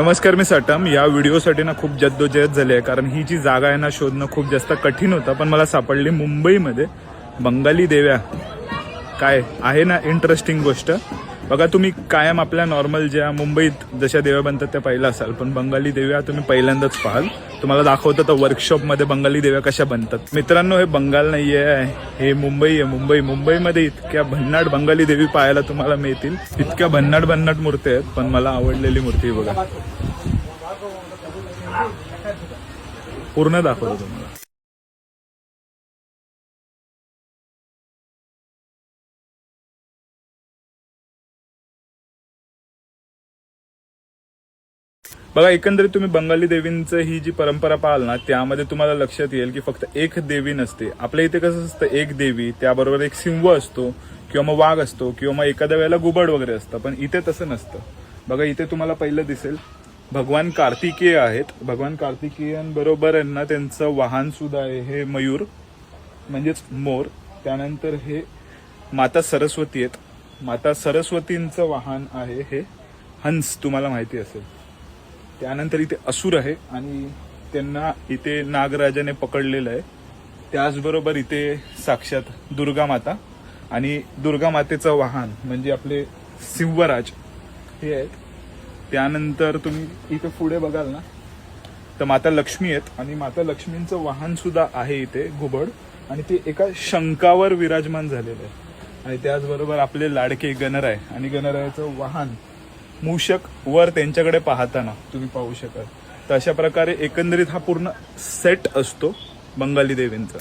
नमस्कार, मी सटम. या व्हिडिओसाठी ना खूप जद्दोजहद झाली आहे, कारण ही जी जागा आहे ना शोधणं खूप जास्त कठीण होतं, पण मला सापडली मुंबईमध्ये. बंगाली देव्या काय आहे ना इंटरेस्टिंग गोष्ट. बघा, तुम्ही कायम आपल्या नॉर्मल ज्या मुंबईत जशा देव्या बनतात त्या पाहिलं असाल, पण बंगाली देव्या तुम्ही पहिल्यांदाच पाहाल. तुम्हाला दाखवतं तर वर्कशॉपमध्ये बंगाली देव्या कशा बनतात. मित्रांनो, हे बंगाल नाही आहे, हे मुंबई आहे. मुंबईमध्ये इतक्या भन्नाट बंगाली देवी पाहायला तुम्हाला मिळतील. इतक्या भन्नाट मूर्ती आहेत, पण मला आवडलेली मूर्ती बघा, पूर्ण दाखवतो तुम्हाला. बघा, एकंदरीत तुम्ही बंगाली देवींचं ही जी परंपरा पाहाल ना, त्यामध्ये तुम्हाला लक्षात येईल की फक्त एक देवी नसते. आपल्या इथे कसं असतं, एक देवी त्याबरोबर एक सिंह असतो किंवा मग वाघ असतो किंवा मग एखाद्या वेळेला घुबड वगैरे असतं, पण इथे तसं नसतं. बघा, इथे तुम्हाला पहिलं दिसेल भगवान कार्तिकेय आहेत. भगवान कार्तिकेयांबरोबर यांना त्यांचं वाहन सुद्धा आहे, हे मयूर म्हणजेच मोर. त्यानंतर हे माता सरस्वती आहेत. माता सरस्वतींचं वाहन आहे हे हंस, तुम्हाला माहिती असेल. त्यानंतर इथे असुर आहे आणि त्यांना इथे नागराजाने पकडलेलं आहे. त्याचबरोबर इथे साक्षात दुर्गा माता आणि दुर्गा मातेचं वाहन म्हणजे आपले सिंहराज हे आहेत. त्यानंतर तुम्ही इथे पुढे बघाल ना, तर माता लक्ष्मी आहेत आणि माता लक्ष्मींचं वाहन सुद्धा आहे इथे घुबड, आणि ते एका शंखावर विराजमान झालेलं आहे. आणि त्याचबरोबर आपले लाडके गणराय आणि गणरायाचं वाहन मूषक वर त्यांच्याकडे पाहताना तुम्ही पाहू शकाल. तर अशा प्रकारे एकंदरीत हा पूर्ण सेट असतो बंगाली देवींचा.